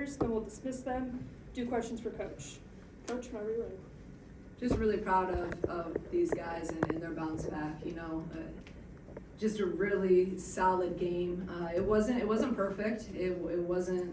players, then we'll dismiss them, do questions for Coach. Coach, whenever you're ready. Just really proud of these guys and their bounce back, just a really solid game. It wasn't perfect. It wasn't,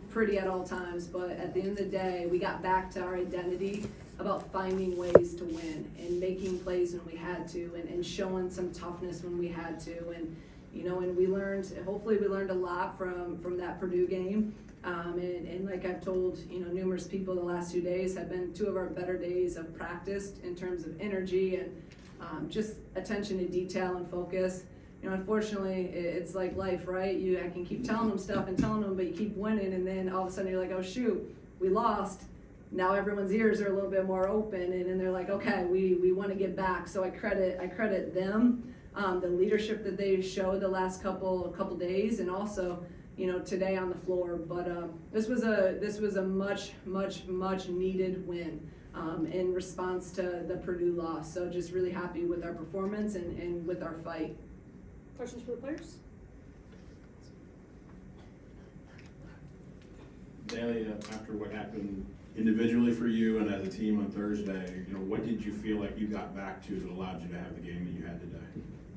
pretty at all times, but at the end of the day, we got back to our identity about finding ways to win and making plays when we had to and showing some toughness when we had to. And, and hopefully we learned a lot from that Purdue game. And like I've told, numerous people the last 2 days have been 2 of our better days of practice in terms of energy and just attention to detail and focus. Unfortunately, it's like life, right? I can keep telling them stuff and telling them, but you keep winning, and then all of a sudden you're like, oh shoot, we lost. Now everyone's ears are a little bit more open, and then they're like, okay, we want to get back. So I credit them, the leadership that they showed the last couple days, and also, today on the floor. But this was a much needed win in response to the Purdue loss. So just really happy with our performance and with our fight. Questions for the players? Adalia, after what happened individually for you and as a team on Thursday, what did you feel like you got back to that allowed you to have the game that you had today?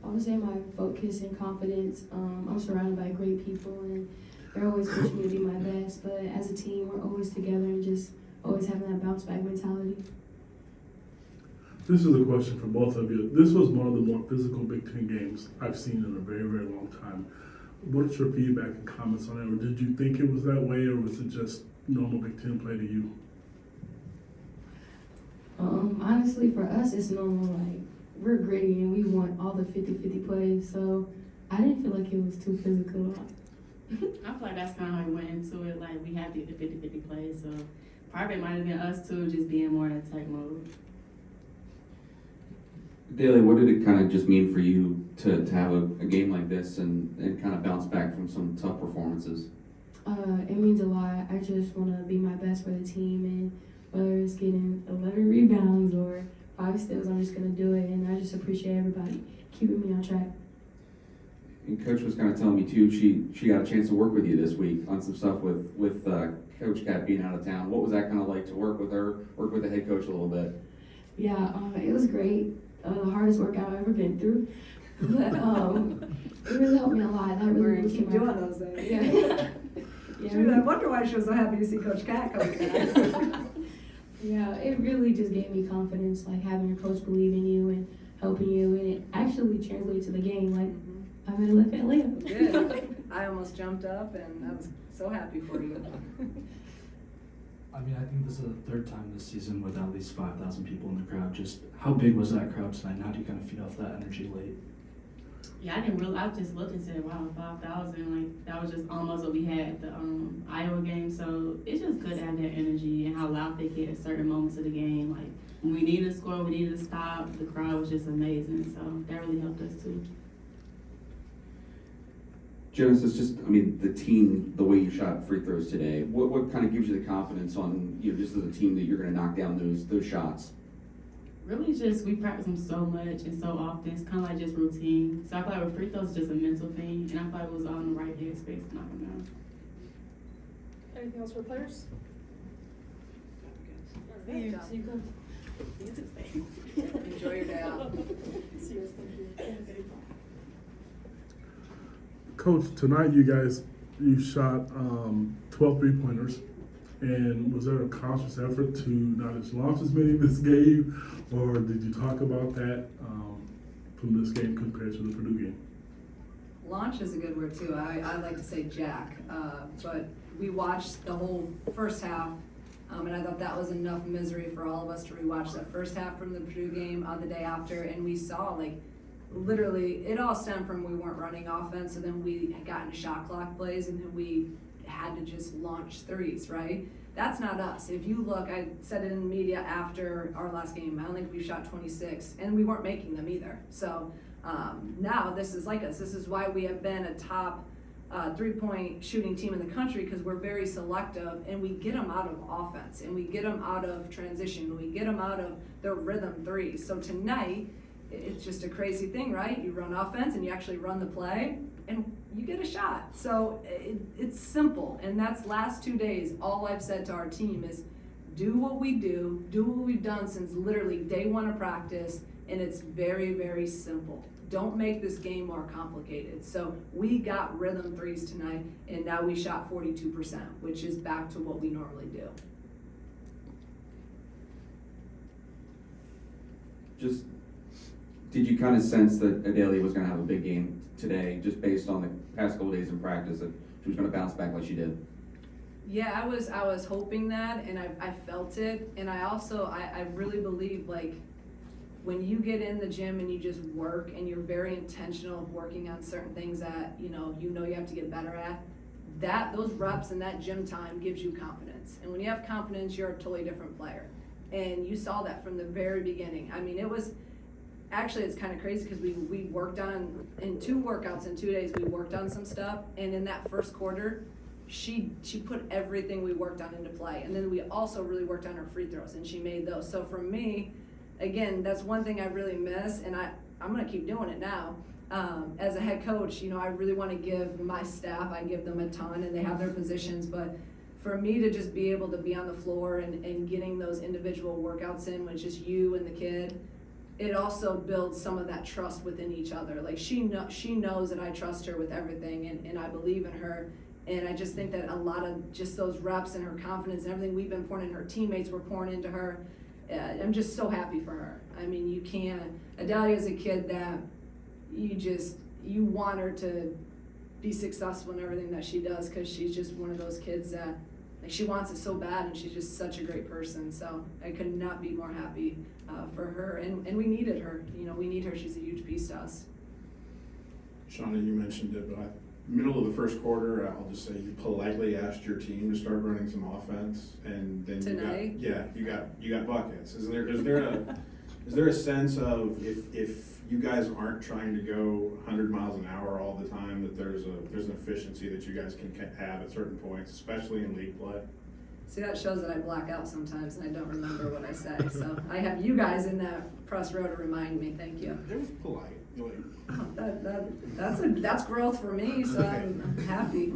I would say my focus and confidence. I'm surrounded by great people, and they're always pushing me to be my best. But as a team, we're always together and just always having that bounce back mentality. This is a question for both of you. This was one of the more physical Big Ten games I've seen in a very, very long time. What's your feedback and comments on it? Or did you think it was that way, or was it just normal Big Ten play to you? Honestly, for us, it's normal. Like, we're gritty and we want all the 50-50 plays, so I didn't feel like it was too physical. I feel like that's kind of how we went into it. Like, we had to get the 50-50 plays, so part of it might have been us too, just being more in attack mode. Daly, what did it kind of just mean for you to have a game like this and kind of bounce back from some tough performances? It means a lot. I just want to be my best for the team, and whether it's getting 11 rebounds or 5 steals, I'm just going to do it, and I just appreciate everybody keeping me on track. And Coach was kind of telling me too, she got a chance to work with you this week on some stuff with Coach Cat being out of town. What was that kind of like to work with her, work with the head coach a little bit? Yeah, it was great. The hardest workout I've ever been through, but it really helped me a lot. That really boosted keep my doing those things. Yeah. Shoot, I wonder why she was so happy to see Coach Cat come back. Yeah, it really just gave me confidence, like having your coach believe in you and helping you, and it actually translated to the game. Like, I made a left-hand layup. Good. I almost jumped up, and I was so happy for you. I think this is the 3rd time this season with at least 5,000 people in the crowd. Just how big was that crowd tonight? How do you kind of feed off that energy late? Yeah, I just looked and said, wow, 5,000, like that was just almost what we had at the Iowa game. So it's just good to have that energy and how loud they get at certain moments of the game. Like when we needed to score, we needed to stop, the crowd was just amazing. So that really helped us too. Genesis, the team, the way you shot free throws today, what kind of gives you the confidence on, just as a team that you're going to knock down those shots? Really just, we practice them so much and so often. It's kind of like just routine. So I feel like with free throws, it's just a mental thing. And I feel like it was all in the right headspace to knock them down. Anything else for players? See you. See you guys. Enjoy your day off. See you guys. Thank you. Coach, tonight you shot 12 3-pointers, and was there a conscious effort to not just launch as many this game, or did you talk about that from this game compared to the Purdue game? Launch is a good word too. I like to say jack, but we watched the whole first half, and I thought that was enough misery for all of us to rewatch that first half from the Purdue game the day after, and we saw literally, it all stemmed from we weren't running offense, so then we got into shot clock plays, and then we had to just launch threes, right? That's not us. If you look, I said it in the media after our last game, I don't think we shot 26, and we weren't making them either. So now this is like us. This is why we have been a top 3-point shooting team in the country, because we're very selective, and we get them out of offense, and we get them out of transition, and we get them out of their rhythm threes. So tonight, it's just a crazy thing, right? You run offense and you actually run the play. and you get a shot. So it's simple, and that's last 2 days. All I've said to our team is do what we do what we've done since literally day one of practice, and it's very, very simple. Don't make this game more complicated. So we got rhythm threes tonight, and now we shot 42%, which is back to what we normally do. Just, did you kind of sense that Adalia was going to have a big game today, just based on the past couple days in practice, that she was going to bounce back like she did? Yeah, I was hoping that, and I felt it, and I really believe, like, when you get in the gym and you just work and you're very intentional of working on certain things that you have to get better at, those reps and that gym time gives you confidence. And when you have confidence, you're a totally different player. And you saw that from the very beginning. I mean, it's kind of crazy because we worked on, in 2 workouts in 2 days, we worked on some stuff, and in that first quarter, she put everything we worked on into play. And then we also really worked on her free throws, and she made those. So for me, again, that's one thing I really miss, and I'm gonna keep doing it now. As a head coach, I really want to give my staff, I give them a ton, and they have their positions, but for me to just be able to be on the floor and getting those individual workouts in, which is you and the kid, it also builds some of that trust within each other. Like she knows that I trust her with everything, and I believe in her. And I just think that a lot of just those reps and her confidence and everything we've been pouring in, her teammates were pouring into her. I'm just so happy for her. I mean, Adalia is a kid that you want her to be successful in everything that she does, because she's just one of those kids that, like, she wants it so bad, and she's just such a great person. So I could not be more happy for her, and we needed her. We need her. She's a huge piece to us. Shauna, you mentioned it, but middle of the first quarter, I'll just say you politely asked your team to start running some offense, and then Tonight? you got buckets. Is there a sense of if you guys aren't trying to go 100 miles an hour all the time, that there's an efficiency that you guys can have at certain points, especially in league play? See, that shows that I black out sometimes and I don't remember what I say. So I have you guys in that press row to remind me. Thank you. It was polite. That's growth for me, so I'm happy.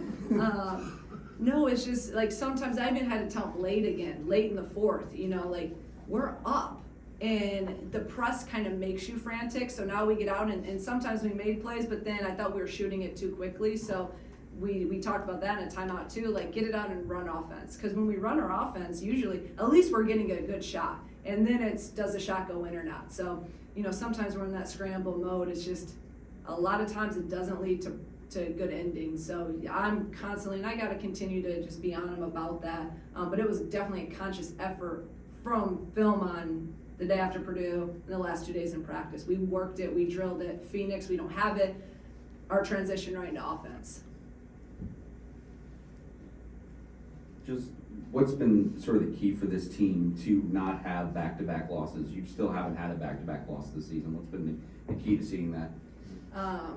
No, it's just like sometimes I even had to tell them late in the fourth, like we're up. And the press kind of makes you frantic. So now we get out and sometimes we made plays, but then I thought we were shooting it too quickly. So we talked about that in a timeout too, like get it out and run offense. Because when we run our offense, usually at least we're getting a good shot. And then it's, does the shot go in or not? So, sometimes we're in that scramble mode. It's just a lot of times it doesn't lead to good endings. So I'm constantly, and I got to continue to just be on them about that. But it was definitely a conscious effort from film on the day after Purdue and the last 2 days in practice. We worked it, we drilled it. Phoenix, we don't have it. Our transition right into offense. Just what's been sort of the key for this team to not have back-to-back losses? You still haven't had a back-to-back loss this season. What's been the key to seeing that? I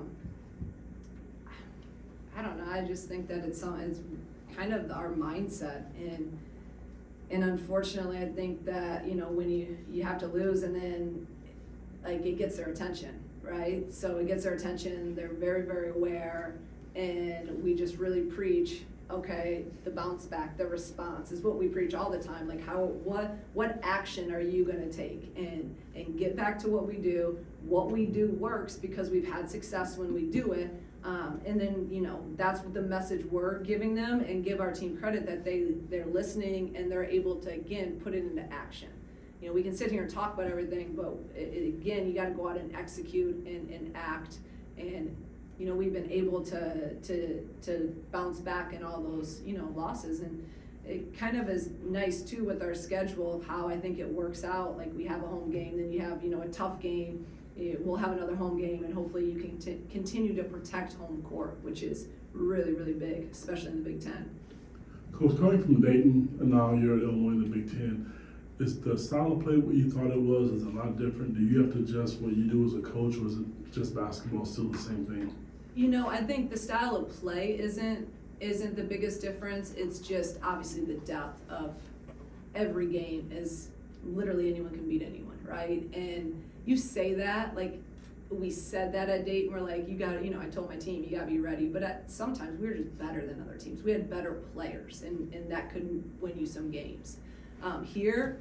don't know. I just think that it's kind of our mindset, and unfortunately, I think that when you have to lose, and then like it gets their attention, right? So it gets their attention. They're very, very aware, and we just really preach. Okay, the bounce back, the response is what we preach all the time. Like what action are you gonna take and get back to what we do? What we do works because we've had success when we do it. And then, that's what the message we're giving them, and give our team credit that they're listening and they're able to, again, put it into action. We can sit here and talk about everything, but again, you gotta go out and execute and act. And we've been able to bounce back in all those, losses. And it kind of is nice too with our schedule of how I think it works out. Like we have a home game, then you have, a tough game. We'll have another home game, and hopefully you can continue to protect home court, which is really, really big, especially in the Big Ten. Coach, coming from Dayton, and now you're at Illinois in the Big Ten, is the style of play what you thought it was? Is it a lot different? Do you have to adjust what you do as a coach, or is it just basketball still the same thing? I think the style of play isn't the biggest difference. It's just obviously the depth of every game is literally anyone can beat anyone, right? And you say that, like, we said that at date and we're like, you gotta, I told my team, you gotta be ready. But sometimes we were just better than other teams. We had better players, and that could win you some games. Here,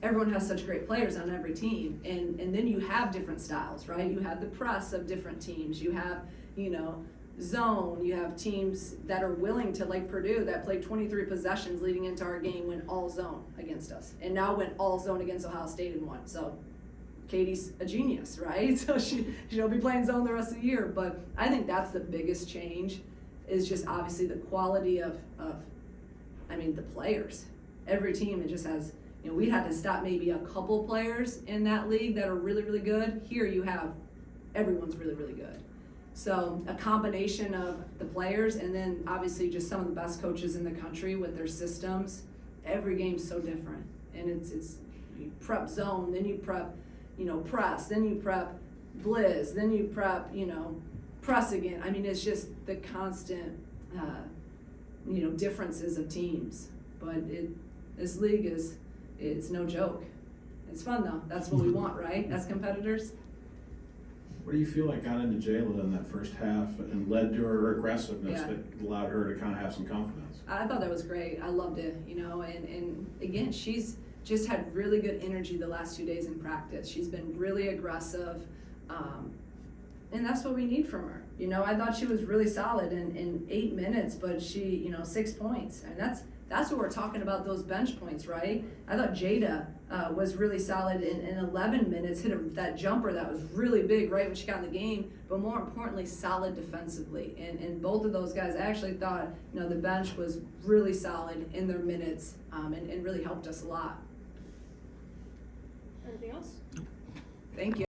everyone has such great players on every team, and then you have different styles, right? You have the press of different teams. You have, zone. You have teams that are willing to, like Purdue, that played 23 possessions leading into our game, went all zone against us, and now went all zone against Ohio State and won. So Katie's a genius, right? So she'll be playing zone the rest of the year. But I think that's the biggest change, is just obviously the quality of the players. Every team, it just has, we had to stop maybe a couple players in that league that are really, really good. Here you have, everyone's really, really good. So a combination of the players, and then obviously just some of the best coaches in the country with their systems. Every game's so different, and it's you prep zone, then you prep, press, then you prep blizz, then you prep, press again. I mean, it's just the constant, differences of teams. But this league it's no joke. It's fun though. That's what we want, right? As competitors. What do you feel like got into Jayla in that first half and led to her aggressiveness Yeah. that allowed her to kind of have some confidence? I thought that was great. I loved it, and again, she's just had really good energy the last 2 days in practice. She's been really aggressive, and that's what we need from her. I thought she was really solid in 8 minutes, but she, 6 points, and that's what we're talking about, those bench points, right? I thought Jada was really solid in 11 minutes, hit that jumper that was really big right when she got in the game, but more importantly, solid defensively. And both of those guys, I actually thought, the bench was really solid in their minutes, and really helped us a lot. Anything else? Thank you.